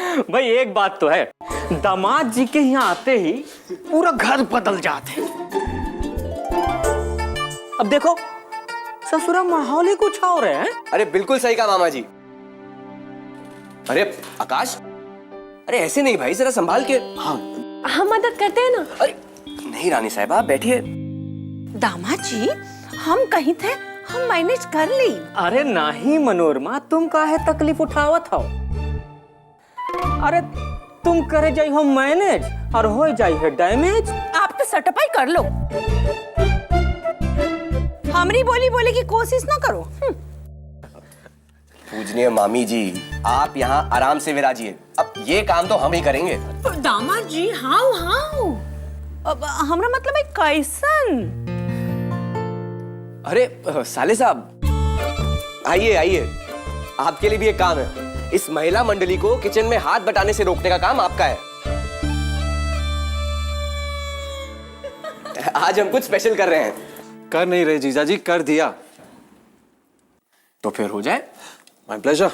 भाई एक बात तो है, दामाद जी के यहाँ आते ही पूरा घर बदल जाते। अब देखो ससुरा माहौल ही कुछ और है। अरे बिल्कुल सही कहा मामा जी। अरे आकाश, अरे ऐसे नहीं भाई, जरा संभाल के। हाँ हम मदद करते हैं ना। अरे नहीं रानी साहिबा, बैठिए। दामाद जी हम कहीं थे, हम मैनेज कर ली। अरे नहीं मनोरमा, तुम काहे तकलीफ उठावत हो? अरे तुम करे जाई हो मैनेज और हो जाई है डैमेज। आप तो सटपाई कर लो, हमरी बोली बोले की कोशिश ना करो। पूजनीय मामी जी, आप यहाँ आराम से विराजिए, अब ये काम तो हम ही करेंगे। दामाद जी हाउ हाउ, अब हमरा मतलब है कैसन? अरे साले साहब आइए आइए, आपके लिए भी एक काम है। इस महिला मंडली को किचन में हाथ बटाने से रोकने का काम आपका है। आज हम कुछ स्पेशल कर रहे हैं। कर नहीं रहे जीजा जी, कर दिया। तो फिर हो जाए। My pleasure.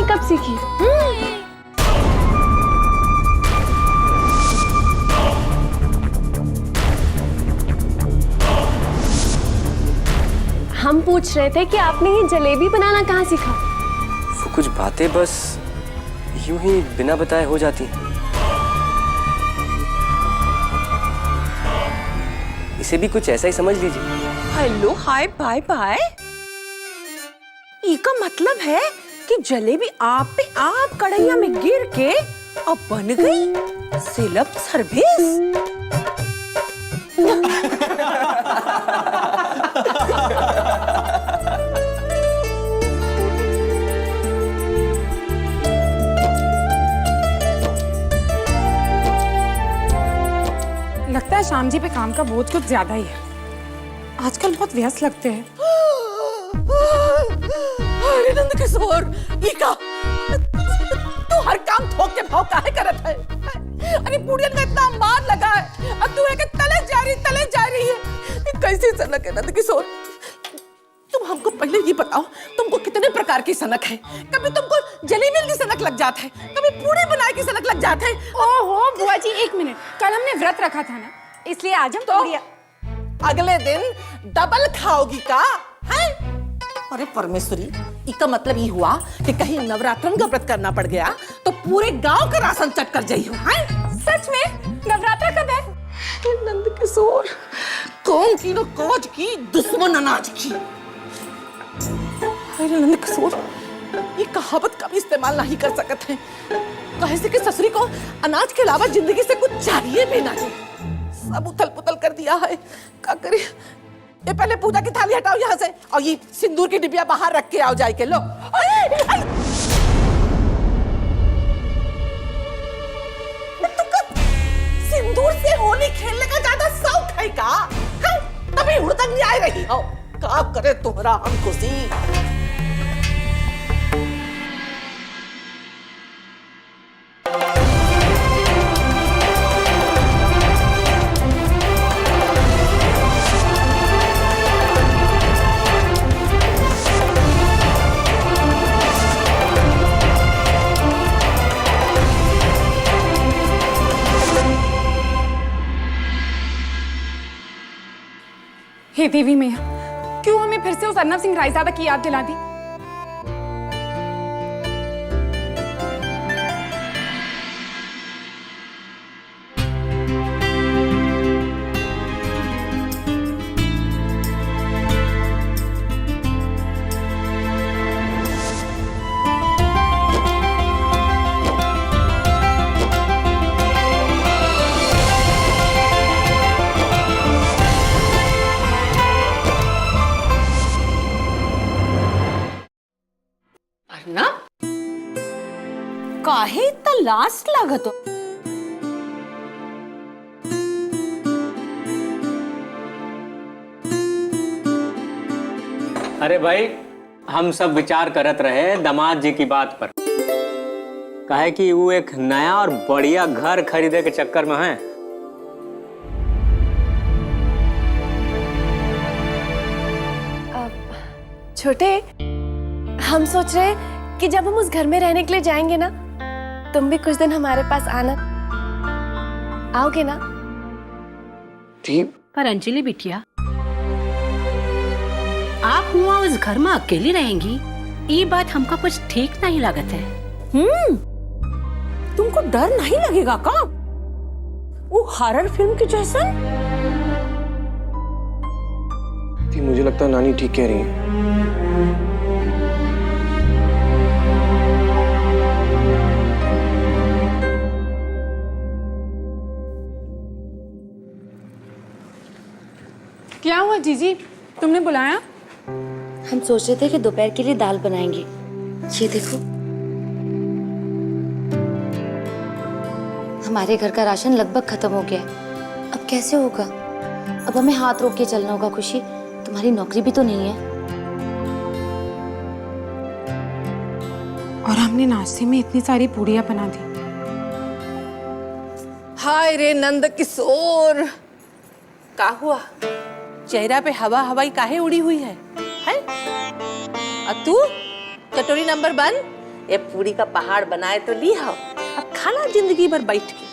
कब सीखी? हम पूछ रहे थे कि आपने ये जलेबी बनाना कहाँ सीखा? वो कुछ बातें बस यूं ही बिना बताए हो जाती हैं। इसे भी कुछ ऐसा ही समझ लीजिए। हेलो हाय बाय बाय, इसका मतलब है कि जलेबी आप पे आप कढ़ैया में गिर के अब बन गई सेल्फ सर्विस। लगता है श्याम जी पे काम का बोझ कुछ ज्यादा ही है, आजकल बहुत व्यस्त लगते हैं। अरे नंद किशोर, ईका तू हर काम ठोक के भाव काहे करत है? अरे बुढ़िया का इतना मार लगा है, अब तू है कि तले जा रही है। ये कैसी सनक है नंद किशोर? तुम हमको पहले ये बताओ, तुमको कितने प्रकार की सनक है? कभी तुमको जली मिल की सनक लग जाता है, कभी पूरी बनाए की सनक लग जाता है। ओहो बुआ जी एक मिनट, कल हमने व्रत रखा था ना, इसलिए आज हम तो पूरी अगले दिन डबल खाओगी का है? अरे परमेश्वरी, इसका मतलब ये हुआ कि कहीं नवरात्रन का व्रत करना पड़ गया तो पूरे गांव का राशन चट कर जाई हो। सच में नवरात्र कब है? नंद किशोर, कौन की न काज की दुश्मन अनाज की। अरे नंद किशोर, ये कहावत का भी इस्तेमाल नहीं कर सकते हैं, कहे से कि ससुरी को अनाज के अलावा जिंदगी से कुछ चाहिए भी नहीं। सब उथल पुथल कर दिया है, क्या करे? ये पहले पूजा की थाली हटाओ यहाँ से, और ये सिंदूर की डिबिया बाहर रख के आओ जाए के। लो सिंदूर से होली खेलने का ज्यादा शौक है का? तभी हुड़दंग नहीं आ रही हो, क्या करे तुम्हारा हम खुशी। हे देवी मैया, क्यों हमें फिर से उस अर्नब सिंह रायजादा की याद दिला दी? लास्ट लागत हो। अरे भाई, हम सब विचार करत रहे दामाद जी की बात पर। काहे कि वो एक नया और बढ़िया घर खरीदे के चक्कर में है। छोटे, हम सोच रहे कि जब हम उस घर में रहने के लिए जाएंगे ना, तुम भी कुछ दिन हमारे पास आना। आओगे ना? ठीक। पर अंजलि बिटिया, आप हुआ उस घर में अकेली रहेंगी, ये बात हमका कुछ ठीक नहीं लागत है। तुमको डर नहीं लगेगा का? वो हॉरर फिल्म की जैसा? मुझे लगता है नानी ठीक कह रही है। क्या हुआ जीजी, तुमने बुलाया? हम सोच रहे थे कि दोपहर के लिए दाल बनाएंगे। ये देखो, हमारे घर का राशन लगभग खत्म हो गया है। अब कैसे होगा? अब हमें हाथ रोक के चलना होगा। खुशी, तुम्हारी नौकरी भी तो नहीं है। और हमने नाश्ते में इतनी सारी पूड़ियाँ बना दी। हाय रे नंद किशोर, का हुआ? चेहरा पे हवा हवाई काहे उड़ी हुई है? हैं? और तू कटोरी नंबर 1 ये पूरी का पहाड़ बनाए तो ली हो, अब खाना जिंदगी भर बैठ के।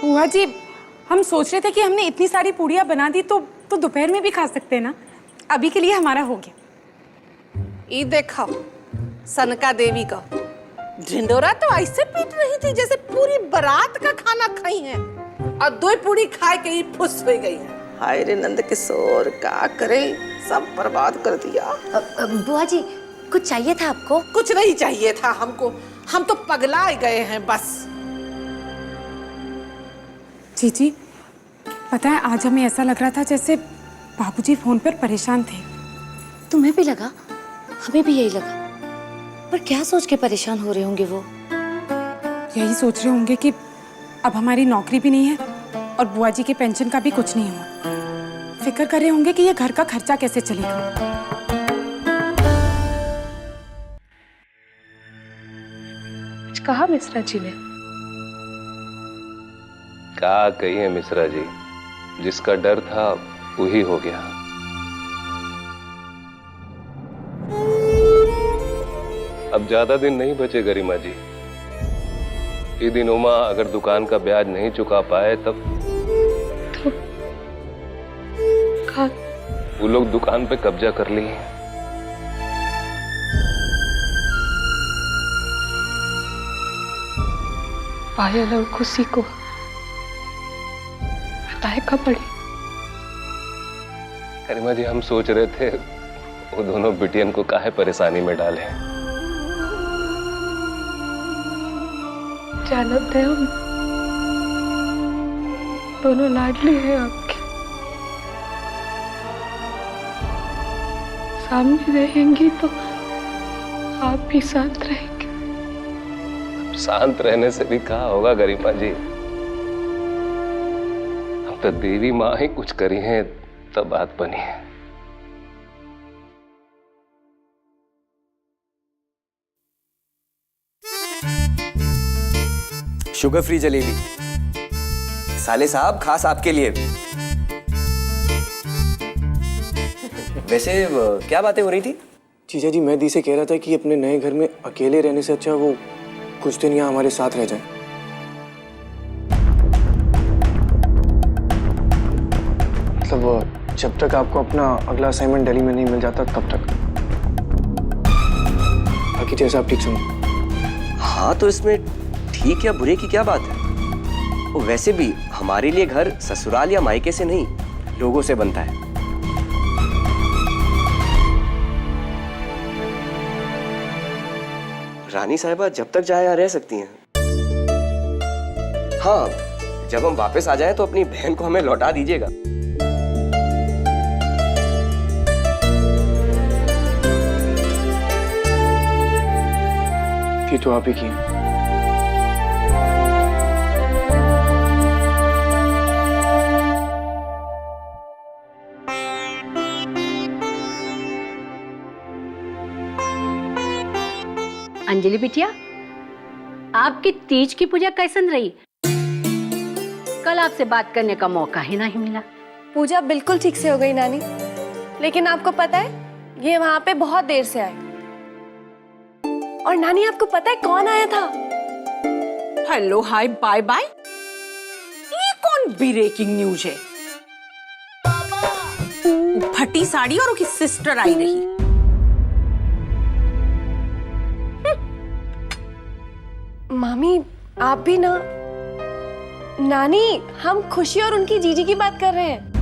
बुआ जी, हम सोच रहे थे कि हमने इतनी सारी पूड़ियाँ बना दी तो दोपहर में भी खा सकते हैं ना। अभी के लिए हमारा हो गया। ये देखो, सनका देवी का ढिंडोरा तो ऐसे पीट रही थी जैसे पूरी बारात का खाना खाई है, और 2 पूरी खा के ही फुस हो गई है। हाय रे नंद किशोर, क्या करे, सब बर्बाद कर दिया। बुआ जी, कुछ चाहिए था आपको? कुछ नहीं चाहिए था हमको, हम तो पगला गए हैं बस। जीजी, पता है आज हमें ऐसा लग रहा था जैसे बाबूजी फोन पर परेशान थे। तुम्हें भी लगा? हमें भी यही लगा। पर क्या सोच के परेशान हो रहे होंगे वो? यही सोच रहे होंगे कि अब हमारी नौकरी भी नहीं है और बुआ जी के पेंशन का भी कुछ नहीं हुआ। फिक्र कर रहे होंगे कि ये घर का खर्चा कैसे चलेगा। कुछ कहा मिश्रा जी ने? क्या कहिए मिश्रा जी, जिसका डर था वही हो गया। अब ज्यादा दिन नहीं बचे गरिमा जी। ये दिन उमा अगर दुकान का ब्याज नहीं चुका पाए तब वो लोग दुकान पे कब्जा कर लिए। पायल और खुशी को बताएगा पड़ी। गरिमा जी, हम सोच रहे थे वो दोनों बिटियन को काहे परेशानी में डालें। जानते हैं हम, दोनों लाडली हैं आपके। सामने रहेंगी तो आप भी शांत रहेंगे। शांत रहने से भी कहा होगा गरिमा जी, हम तो देवी माँ ही कुछ करी हैं तब बात बनी है। शुगर फ्री जलेबी साले साहब, खास आपके लिए। वैसे क्या बातें हो रही थी? जीजा जी, मैं दी से कह रहा था कि अपने नए घर में अकेले रहने से अच्छा वो कुछ दिन यहाँ हमारे साथ रह जाए। मतलब जब तक आपको अपना अगला असाइनमेंट दिल्ली में नहीं मिल जाता तब तक। बाकी जैसा आप ठीक सुनो। हाँ, तो इसमें ठीक या बुरे की क्या बात है? वो वैसे भी हमारे लिए घर ससुराल या मायके से नहीं, लोगों से बनता है। रानी साहिबा जब तक चाहे यहाँ रह सकती हैं। हाँ, जब हम वापस आ जाएं तो अपनी बहन को हमें लौटा दीजिएगा। ये तो आप ही की। अंजलि बिटिया, आपकी तीज की पूजा कैसन रही? कल आपसे बात करने का मौका ही नहीं मिला। पूजा बिल्कुल ठीक से हो गई नानी, लेकिन आपको पता है ये वहां पे बहुत देर से आए। और नानी आपको पता है कौन आया था? हेलो हाय बाय बाय, ये कौन ब्रेकिंग न्यूज है? फटी साड़ी और उसकी सिस्टर आई रही। मामी आप भी ना। नानी हम खुशी और उनकी जीजी की बात कर रहे हैं।